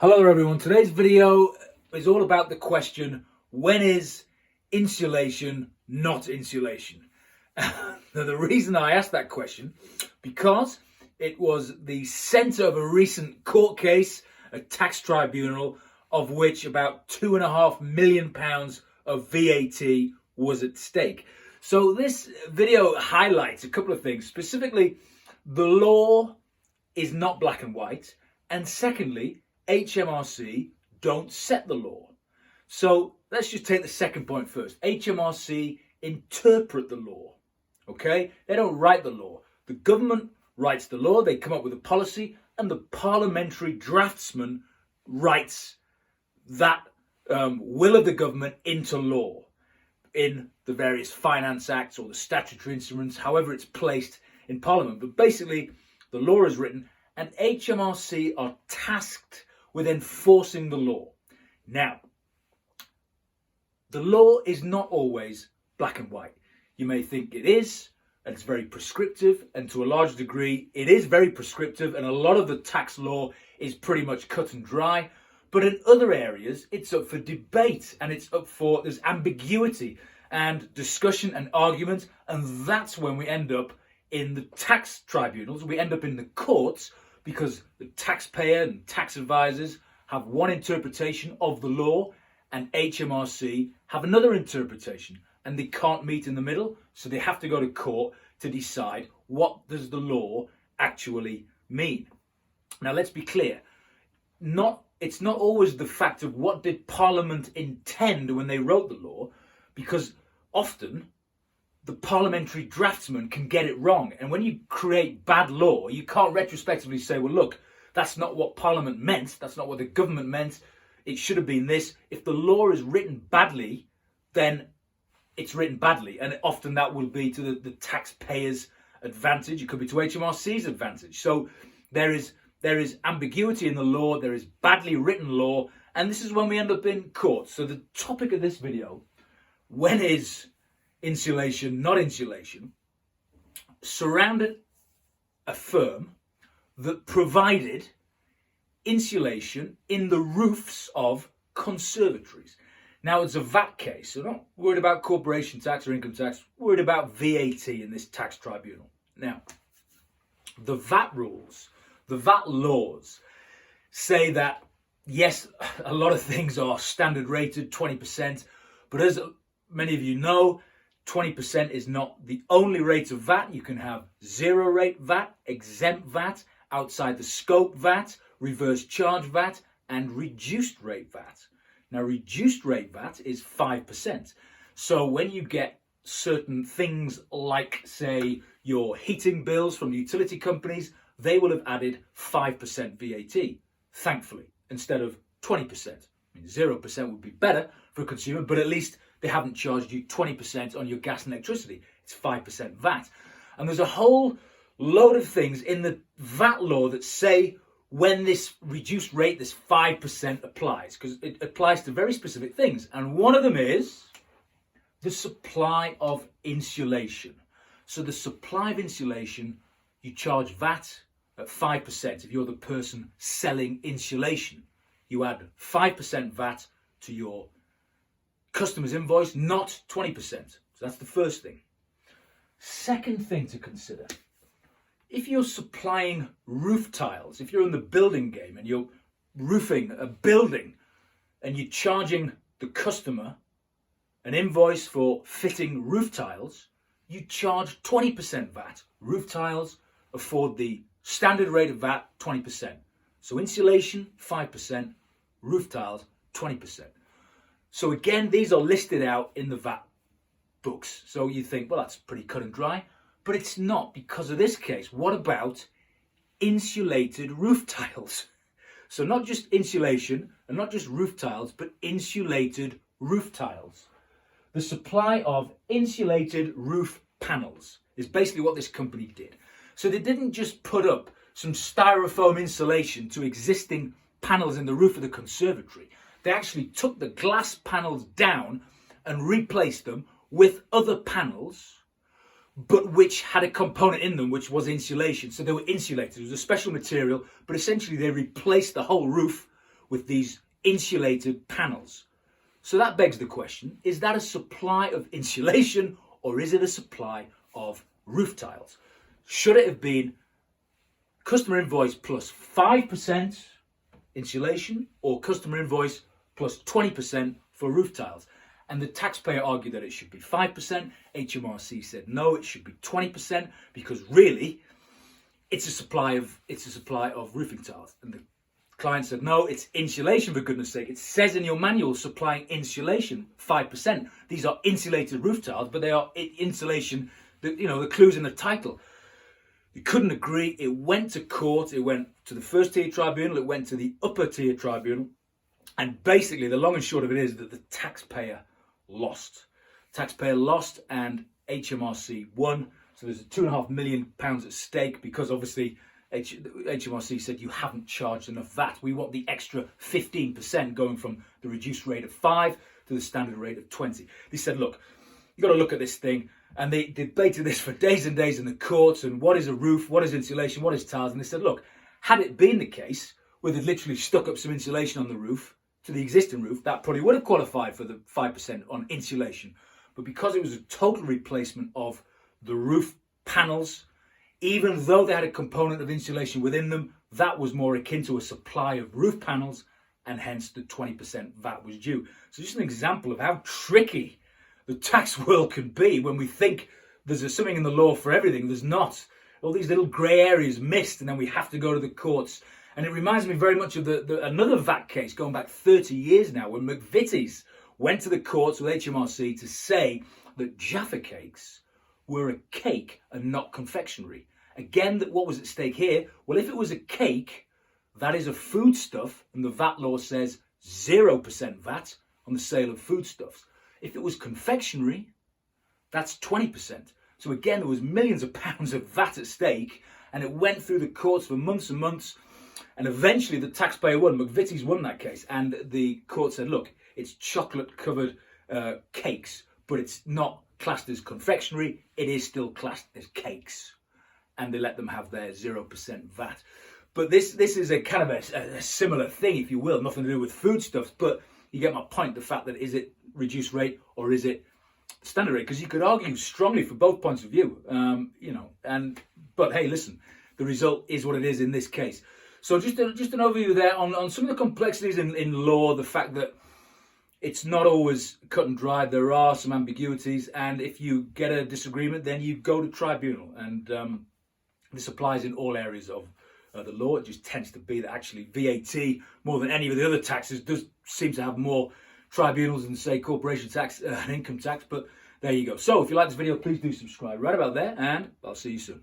Hello there everyone, today's video is all about the question, when is insulation not insulation? Now the reason I asked that question, because it was the centre of a recent court case, a tax tribunal, of which about £2.5 million of VAT was at stake. So this video highlights a couple of things. Specifically, the law is not black and white, and secondly, HMRC don't set the law. So let's just take the second point first. HMRC interpret the law, okay? They don't write the law. The government writes the law, they come up with a policy, and the parliamentary draftsman writes that will of the government into law in the various finance acts or the statutory instruments, however it's placed in Parliament. But basically, the law is written and HMRC are tasked with enforcing the law. Now, the law is not always black and white. You may think it is, and it's very prescriptive, and to a large degree, it is very prescriptive, and a lot of the tax law is pretty much cut and dry. But in other areas, it's up for debate, and there's ambiguity and discussion and argument, and that's when we end up in the tax tribunals, we end up in the courts, because the taxpayer and tax advisors have one interpretation of the law and HMRC have another interpretation, and they can't meet in the middle, so they have to go to court to decide what does the law actually mean. Now let's be clear, it's not always the fact of what did Parliament intend when they wrote the law, because often the parliamentary draftsman can get it wrong. And when you create bad law, you can't retrospectively say, well, look, that's not what Parliament meant. That's not what the government meant. It should have been this. If the law is written badly, then it's written badly. And often that will be to the taxpayer's advantage. It could be to HMRC's advantage. So there is ambiguity in the law. There is badly written law. And this is when we end up in court. So the topic of this video, when is insulation not insulation, surrounded a firm that provided insulation in the roofs of conservatories. Now it's a VAT case, so not worried about corporation tax or income tax, worried about VAT in this tax tribunal. Now, the VAT rules, the VAT laws say that, yes, a lot of things are standard rated, 20%, but as many of you know, 20% is not the only rate of VAT. You can have zero rate VAT, exempt VAT, outside the scope VAT, reverse charge VAT, and reduced rate VAT. Now, reduced rate VAT is 5%. So when you get certain things like, say, your heating bills from utility companies, they will have added 5% VAT, thankfully, instead of 20%. I mean, 0% would be better for a consumer, but at least they haven't charged you 20% on your gas and electricity. It's 5% VAT. And there's a whole load of things in the VAT law that say when this reduced rate, this 5% applies, because it applies to very specific things. And one of them is the supply of insulation. So the supply of insulation, you charge VAT at 5%. If you're the person selling insulation, you add 5% VAT to your customer's invoice, not 20%. So that's the first thing. Second thing to consider, if you're supplying roof tiles, if you're in the building game and you're roofing a building and you're charging the customer an invoice for fitting roof tiles, you charge 20% VAT. Roof tiles afford the standard rate of VAT, 20%. So insulation, 5%, roof tiles, 20%. So again, these are listed out in the VAT books. So you think, well, that's pretty cut and dry, but it's not because of this case. What about insulated roof tiles? So not just insulation and not just roof tiles, but insulated roof tiles. The supply of insulated roof panels is basically what this company did. So they didn't just put up some styrofoam insulation to existing panels in the roof of the conservatory. They actually took the glass panels down and replaced them with other panels, but which had a component in them which was insulation. So they were insulated. It was a special material, but essentially they replaced the whole roof with these insulated panels. So that begs the question, is that a supply of insulation or is it a supply of roof tiles? Should it have been customer invoice plus 5% insulation or customer invoice plus 20% for roof tiles? And the taxpayer argued that it should be 5%. HMRC said no, it should be 20% because really it's a supply of roofing tiles. And the client said no, it's insulation, for goodness sake. It says in your manual supplying insulation 5%. These are insulated roof tiles, but they are insulation. The clue's in the title. They couldn't agree. It went to court. It went to the first tier tribunal. It went to the upper tier tribunal. And basically, the long and short of it is that the taxpayer lost. Taxpayer lost and HMRC won. So there's £2.5 million at stake because obviously HMRC said you haven't charged enough VAT. We want the extra 15% going from the reduced rate of 5 to the standard rate of 20. They said, look, you've got to look at this thing. And they debated this for days and days in the courts. And what is a roof? What is insulation? What is tiles? And they said, look, had it been the case where they'd literally stuck up some insulation on the roof to the existing roof, that probably would have qualified for the 5% on insulation. But because it was a total replacement of the roof panels, even though they had a component of insulation within them, that was more akin to a supply of roof panels, and hence the 20% VAT was due. So just an example of how tricky the tax world can be when we think there's something in the law for everything. There's not. All these little grey areas missed, and then we have to go to the courts. And it reminds me very much of another VAT case going back 30 years now, when McVitie's went to the courts with HMRC to say that Jaffa cakes were a cake and not confectionery. Again, what was at stake here? Well, if it was a cake, that is a foodstuff, and the VAT law says 0% VAT on the sale of foodstuffs. If it was confectionery, that's 20%. So again, there was millions of pounds of VAT at stake, and it went through the courts for months and months, and eventually the taxpayer won. McVitie's won that case, and the court said, look, it's chocolate-covered cakes, but it's not classed as confectionery. It is still classed as cakes, and they let them have their 0% VAT. But this is a kind of a similar thing, if you will, nothing to do with foodstuffs, but you get my point, the fact that is it reduced rate or is it standard rate? Because you could argue strongly for both points of view, but hey, listen, the result is what it is in this case. So just an overview there on some of the complexities in law, the fact that it's not always cut and dry. There are some ambiguities, and if you get a disagreement, then you go to tribunal, and this applies in all areas of the law. It just tends to be that actually VAT, more than any of the other taxes, does seem to have more tribunals than, say, corporation tax and income tax. But there you go. So if you like this video, please do subscribe right about there, and I'll see you soon.